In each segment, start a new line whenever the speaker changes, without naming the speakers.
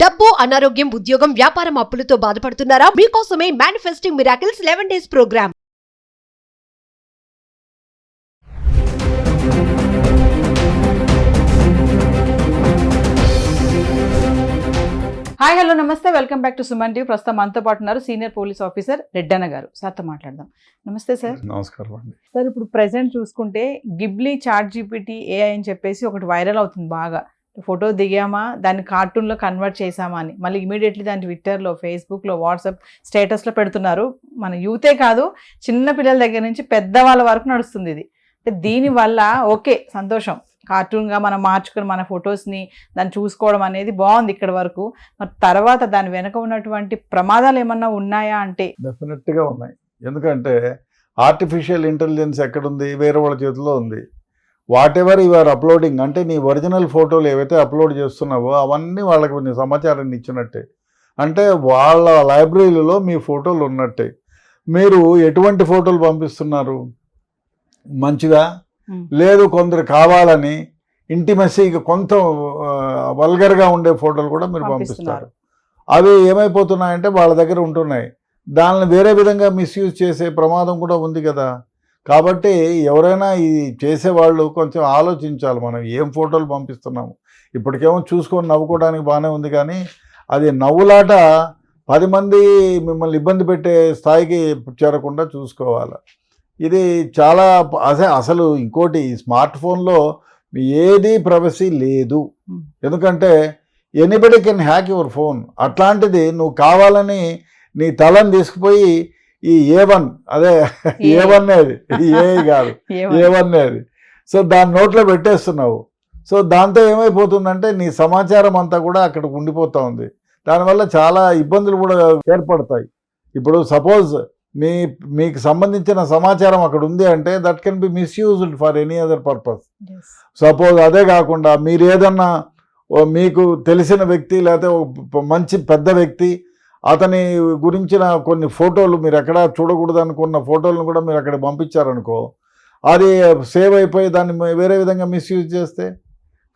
డబ్బు, అనారోగ్యం, ఉద్యోగం, వ్యాపారం అప్పులతో బాధపడుతున్నారా? మీకోసమే manifesting miracles 11 days program.
Hi hello నమస్తే, welcome back to Suman TV. ప్రస్తుతం మనతో పాటు ఉన్నారు సీనియర్ పోలీస్ ఆఫీసర్ రెడ్డన్న గారు. సార్తో మాట్లాడదాం. నమస్తే సార్.
నమస్కారం అండి.
సార్, ఇప్పుడు ప్రెసెంట్ చూసుకుంటే గిబ్లీ చాట్ జీపీటీ ఏఐ అని చెప్పేసి ఒకటి వైరల్ అవుతుంది బాగా. ఫోటో దిగామా, దాన్ని కార్టూన్లో కన్వర్ట్ చేసామా అని మళ్ళీ ఇమీడియట్లీ దాన్ని ట్విట్టర్లో, ఫేస్బుక్లో, వాట్సాప్ స్టేటస్లో పెడుతున్నారు. మన యూతే కాదు, చిన్న పిల్లల దగ్గర నుంచి పెద్దవాళ్ళ వరకు నడుస్తుంది ఇది. అంటే దీనివల్ల ఓకే సంతోషం, కార్టూన్గా మనం మార్చుకుని మన ఫొటోస్ని దాన్ని చూసుకోవడం అనేది బాగుంది ఇక్కడ వరకు. మరి తర్వాత దాని వెనక ఉన్నటువంటి ప్రమాదాలు ఏమన్నా ఉన్నాయా అంటే?
డెఫినెట్గా ఉన్నాయి. ఎందుకంటే ఆర్టిఫిషియల్ ఇంటెలిజెన్స్ ఎక్కడుంది? వేరే వాళ్ళ చేతిలో ఉంది. వాట్ ఎవర్ యువర్ అప్లోడింగ్, అంటే నీ ఒరిజినల్ ఫోటోలు ఏవైతే అప్లోడ్ చేస్తున్నావో అవన్నీ వాళ్ళకి నీ సమాచారాన్ని ఇచ్చినట్టే. అంటే వాళ్ళ లైబ్రరీలో మీ ఫోటోలు ఉన్నట్టే. మీరు ఎటువంటి ఫోటోలు పంపిస్తున్నారు? మంచిగా లేదు, కొందరు కావాలని ఇంటిమెసీగా కొంత వల్గర్గా ఉండే ఫోటోలు కూడా మీరు పంపిస్తారు. అవి ఏమైపోతున్నాయంటే వాళ్ళ దగ్గర ఉంటున్నాయి. దానిని వేరే విధంగా మిస్యూజ్ చేసే ప్రమాదం కూడా ఉంది కదా. కాబట్టి ఎవరైనా ఈ చేసేవాళ్ళు కొంచెం ఆలోచించాలి, మనం ఏం ఫోటోలు పంపిస్తున్నాము. ఇప్పటికేమో చూసుకొని నవ్వుకోవడానికి బాగానే ఉంది, కానీ అది నవ్వులాట 10 మంది మిమ్మల్ని ఇబ్బంది పెట్టే స్థాయికి చేరకుండా చూసుకోవాలి. ఇది చాలా అసలు ఇంకోటి, స్మార్ట్ ఫోన్లో ఏది ప్రైవసీ లేదు. ఎందుకంటే anybody can hack your phone. అట్లాంటిది నువ్వు కావాలని నీ తలని తీసుకుపోయి ఈ A1, అదే A1 అది, ఏ కాదు A1 అది, సో దాని నోట్లో పెట్టేస్తున్నావు. సో దాంతో ఏమైపోతుందంటే నీ సమాచారం అంతా కూడా అక్కడ ఉండిపోతూ ఉంది. దానివల్ల చాలా ఇబ్బందులు కూడా ఏర్పడతాయి. ఇప్పుడు సపోజ్ మీకు సంబంధించిన సమాచారం అక్కడ ఉంది అంటే that can be misused for any other purpose. Suppose అదే కాకుండా మీరు ఏదన్నా మీకు తెలిసిన వ్యక్తి లేకపోతే మంచి పెద్ద వ్యక్తి, అతని గురించిన కొన్ని ఫోటోలు మీరు ఎక్కడ చూడకూడదు అనుకున్న ఫోటోలను కూడా మీరు అక్కడ పంపించారనుకో, అది సేవ్ అయిపోయి దాన్ని వేరే విధంగా మిస్యూజ్ చేస్తే.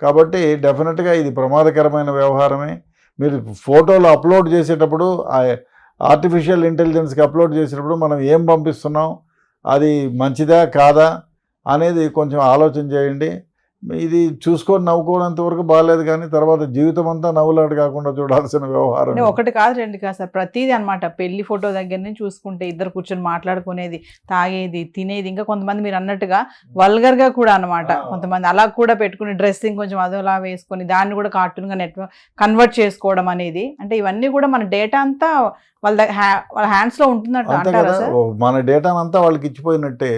కాబట్టి డెఫినెట్గా ఇది ప్రమాదకరమైన వ్యవహారమే. మీరు ఫోటోలు అప్లోడ్ చేసేటప్పుడు ఆర్టిఫిషియల్ ఇంటెలిజెన్స్కి అప్లోడ్ చేసేటప్పుడు మనం ఏం పంపిస్తున్నాం, అది మంచిదా కాదా అనేది కొంచెం ఆలోచన చేయండి. ఇది చూసుకొని నవ్వుకోవడంత వరకు బాగాలేదు, కానీ తర్వాత జీవితం అంతా నవ్వులాట కాకుండా చూడాల్సిన వ్యవహారం.
ఒకటి కాదు రెండు కాదు సార్, ప్రతిదీ అనమాట. పెళ్లి ఫోటో దగ్గర నుంచి చూసుకుంటే ఇద్దరు కూర్చొని మాట్లాడుకునేది, తాగేది, తినేది, ఇంకా కొంతమంది మీరు అన్నట్టుగా వల్గర్గా కూడా అనమాట. కొంతమంది అలా కూడా పెట్టుకుని డ్రెస్సింగ్ కొంచెం అదోలా వేసుకొని దాన్ని కూడా కార్టూన్గా కన్వర్ట్ చేసుకోవడం అనేది. అంటే ఇవన్నీ కూడా మన డేటా అంతా వాళ్ళ హ్యాండ్స్లో ఉంటున్నట్టు అంటారా సార్?
మన డేటా అంతా వాళ్ళకి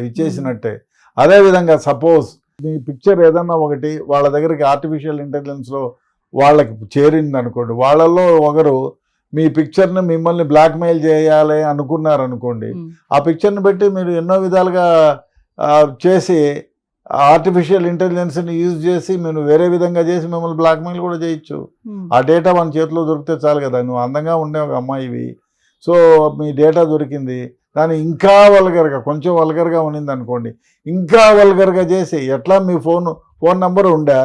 ఇచ్చేసినట్టే. అదేవిధంగా సపోజ్ మీ పిక్చర్ ఏదన్నా ఒకటి వాళ్ళ దగ్గరికి ఆర్టిఫిషియల్ ఇంటెలిజెన్స్లో వాళ్ళకి చేరింది అనుకోండి, వాళ్ళల్లో ఒకరు మీ పిక్చర్ని మిమ్మల్ని బ్లాక్మెయిల్ చేయాలి అనుకున్నారనుకోండి, ఆ పిక్చర్ని పెట్టి మీరు ఎన్నో విధాలుగా చేసి ఆర్టిఫిషియల్ ఇంటెలిజెన్స్ని యూజ్ చేసి మీరు వేరే విధంగా చేసి మిమ్మల్ని బ్లాక్మెయిల్ కూడా చేయొచ్చు. ఆ డేటా మన చేతిలో దొరికితే చాలు కదా. నువ్వు అందంగా ఉండే ఒక అమ్మాయివి, సో మీ డేటా దొరికింది, దాన్ని ఇంకా వల్గర్గా, కొంచెం వల్గర్గా ఉన్నింది అనుకోండి, ఇంకా వల్గర్గా చేసి ఎట్లా మీ ఫోన్ నెంబర్ ఉండా,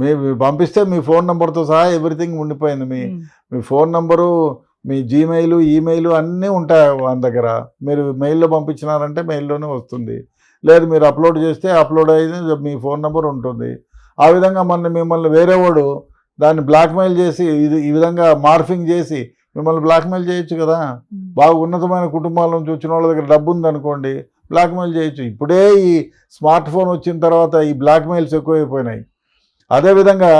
మీ పంపిస్తే మీ ఫోన్ నెంబర్తో సహా ఎవ్రీథింగ్ ఉండిపోయింది. మీ ఫోన్ నెంబరు, మీ జీమెయిల్, ఈమెయిల్ అన్నీ ఉంటాయి మన దగ్గర. మీరు మెయిల్లో పంపించినారంటే మెయిల్లోనే వస్తుంది, లేదు మీరు అప్లోడ్ చేస్తే అప్లోడ్ అయ్యింది మీ ఫోన్ నెంబర్ ఉంటుంది. ఆ విధంగా మిమ్మల్ని వేరేవాడు దాన్ని బ్లాక్మెయిల్ చేసి ఈ విధంగా మార్ఫింగ్ చేసి మిమ్మల్ని బ్లాక్మెయిల్ చేయొచ్చు కదా. బాగా ఉన్నతమైన కుటుంబాల నుంచి వచ్చిన వాళ్ళ దగ్గర డబ్బు ఉందనుకోండి, బ్లాక్మెయిల్ చేయొచ్చు. ఇప్పుడే ఈ స్మార్ట్ ఫోన్ వచ్చిన తర్వాత ఈ బ్లాక్మెయిల్స్ ఎక్కువైపోయినాయి. అదేవిధంగా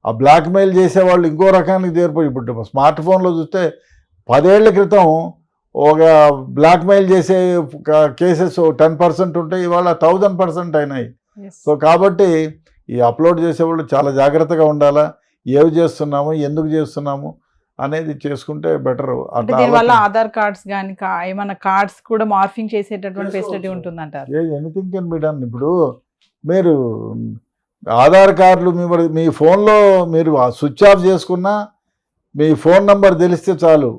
ఆ బ్లాక్మెయిల్ చేసేవాళ్ళు ఇంకో రకానికి చేరిపోయి, ఇప్పుడు స్మార్ట్ ఫోన్లో చూస్తే 10 ఏళ్ల క్రితం ఒక బ్లాక్మెయిల్ చేసే కేసెస్ 10% ఉంటే ఇవాళ 1000% అయినాయి. సో కాబట్టి ఈ అప్లోడ్ చేసేవాళ్ళు చాలా జాగ్రత్తగా ఉండాలా, ఏవి చేస్తున్నాము, ఎందుకు చేస్తున్నాము అనేది చేసుకుంటే బెటర్.
దీనివల్ల ఆధార్ కార్డ్స్ కానీ ఏమన్నా కార్డ్స్ కూడా మార్ఫింగ్ చేసేటటువంటి ఫెసిలిటీ ఉంటుందంటారు?
Anything can be done. ఇప్పుడు మీరు ఆధార్ కార్డులు మీ ఫోన్లో మీరు స్విచ్ ఆఫ్ చేసుకున్నా మీ ఫోన్ నెంబర్ తెలిస్తే చాలు,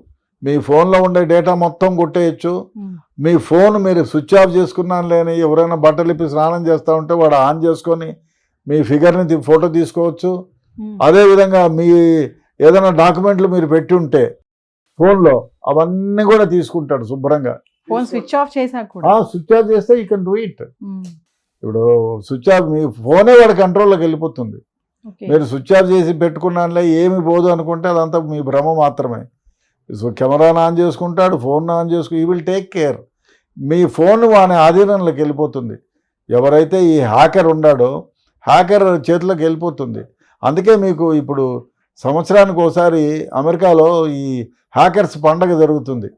మీ ఫోన్లో ఉండే డేటా మొత్తం కొట్టేయచ్చు. మీ ఫోన్ మీరు స్విచ్ ఆఫ్ చేసుకున్నాను లేని ఎవరైనా బట్టలు ఇప్పి స్నానం చేస్తూ ఉంటే వాడు ఆన్ చేసుకొని మీ ఫిగర్ని ఫోటో తీసుకోవచ్చు. అదేవిధంగా మీ ఏదైనా డాక్యుమెంట్లు మీరు పెట్టి ఉంటే ఫోన్లో అవన్నీ కూడా తీసుకుంటాడు శుభ్రంగా.
ఫోన్ స్విచ్ ఆఫ్ చేసాక కూడా
స్విచ్ ఆఫ్ చేస్తే యూ కెన్ డూ ఇట్. ఇప్పుడు స్విచ్ ఆఫ్ మీ ఫోనే వాడి కంట్రోల్లోకి వెళ్ళిపోతుంది. మీరు స్విచ్ ఆఫ్ చేసి పెట్టుకున్నానులే ఏమి పోదు అనుకుంటే అదంతా మీ భ్రమ మాత్రమే. సో కెమెరాను ఆన్ చేసుకుంటాడు, ఫోన్ ఆన్ చేసుకు, ఈ will take care. Me phone వాని ఆధీనంలోకి వెళ్ళిపోతుంది. ఎవరైతే ఈ హ్యాకర్ ఉన్నాడో హ్యాకర్ చేతిలోకి వెళ్ళిపోతుంది. అందుకే మీకు ఇప్పుడు సంవత్సరానికి ఒకసారి అమెరికాలో ఈ హ్యాకర్స్ పండగ జరుగుతుంది.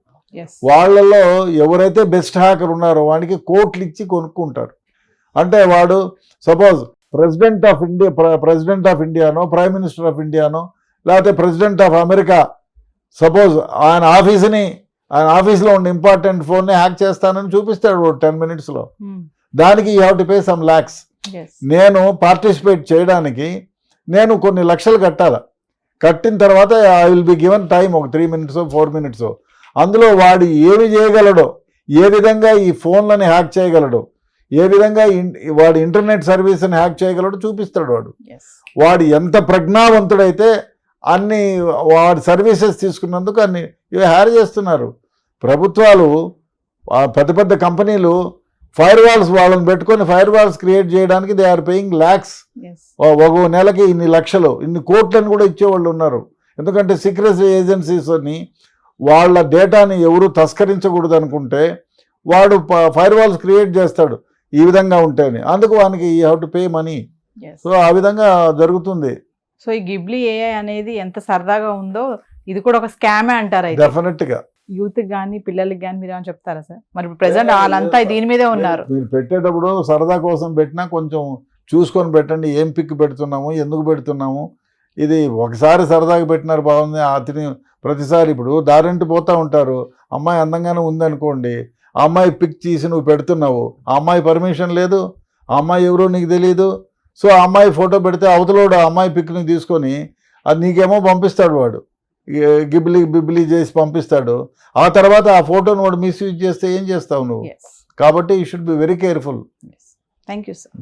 వాళ్ళల్లో ఎవరైతే బెస్ట్ హ్యాకర్ ఉన్నారో వాడికి కోట్లు ఇచ్చి కొనుక్కుంటారు. అంటే వాడు సపోజ్ ప్రెసిడెంట్ ఆఫ్ ఇండియానో ప్రైమ్ మినిస్టర్ ఆఫ్ ఇండియానో లేకపోతే ప్రెసిడెంట్ ఆఫ్ అమెరికా సపోజ్ ఆయన ఆఫీస్లో ఉన్న ఇంపార్టెంట్ ఫోన్ని హ్యాక్ చేస్తానని చూపిస్తాడు 10 minutesలో. దానికి you have to pay some lakhs. నేను పార్టిసిపేట్ చేయడానికి నేను కొన్ని లక్షలు కట్టాలి. కట్టిన తర్వాత I will be given time ఒక 3 minutes 4 minutes. అందులో వాడు ఏమి చేయగలడో, ఏ విధంగా ఈ ఫోన్లని హ్యాక్ చేయగలడో, ఏ విధంగా వాడు ఇంటర్నెట్ సర్వీస్ని హ్యాక్ చేయగలడో చూపిస్తాడు. వాడు ఎంత ప్రజ్ఞావంతుడైతే అన్ని వాడి సర్వీసెస్ తీసుకున్నందుకు అన్ని ఇవి హ్యాక్ చేస్తున్నారు. ప్రభుత్వాలు పెద్ద పెద్ద కంపెనీలు ఫైర్ వాల్స్ వాళ్ళని పెట్టుకొని ఫైర్ వాల్స్ క్రియేట్ చేయడానికి దే ఆర్ పేయింగ్ ల్యాక్స్. ఒక నెలకి ఇన్ని లక్షలు ఇన్ని కోట్లను కూడా ఇచ్చేవాళ్ళు ఉన్నారు. ఎందుకంటే సీక్రెసీ ఏజెన్సీస్ని వాళ్ళ డేటాని ఎవరు తస్కరించకూడదు అనుకుంటే వాడు ఫైర్ వాల్స్ క్రియేట్ చేస్తాడు ఈ విధంగా ఉంటేనే. అందుకు వానికి you have to pay money. So ఆ విధంగా జరుగుతుంది.
సో ఈ గిబ్లీ ఏఐ అనేది ఎంత సరదాగా ఉందో ఇది కూడా ఒక స్కామే అంటారా?
డెఫినెట్ గా
యూత్ కానీ పిల్లలకి కానీ మీరు ఏమైనా చెప్తారా సార్? మరి ప్రెసెంట్ వాళ్ళంతా దీని మీదే ఉన్నారు.
మీరు పెట్టేటప్పుడు సరదా కోసం పెట్టినా కొంచెం చూసుకొని పెట్టండి. ఏం పిక్ పెడుతున్నాము, ఎందుకు పెడుతున్నాము. ఇది ఒకసారి సరదాగా పెట్టినారు బాగుంది, అతని ప్రతిసారి ఇప్పుడు దారింటి పోతూ ఉంటారు. అమ్మాయి అందంగానే ఉందనుకోండి, ఆ అమ్మాయి పిక్ తీసి నువ్వు పెడుతున్నావు, ఆ అమ్మాయి పర్మిషన్ లేదు, ఆ అమ్మాయి ఎవరో నీకు తెలియదు. సో ఆ అమ్మాయి ఫోటో పెడితే అవతలోడు ఆ అమ్మాయి పిక్ని తీసుకొని అది నీకేమో పంపిస్తాడు. వాడు బిబ్లీ చేసి పంపిస్తాడు. ఆ తర్వాత ఆ ఫోటోను వాడు మిస్యూజ్ చేస్తే ఏం చేస్తావు నువ్వు? కాబట్టి you should be very careful.
Thank you sir.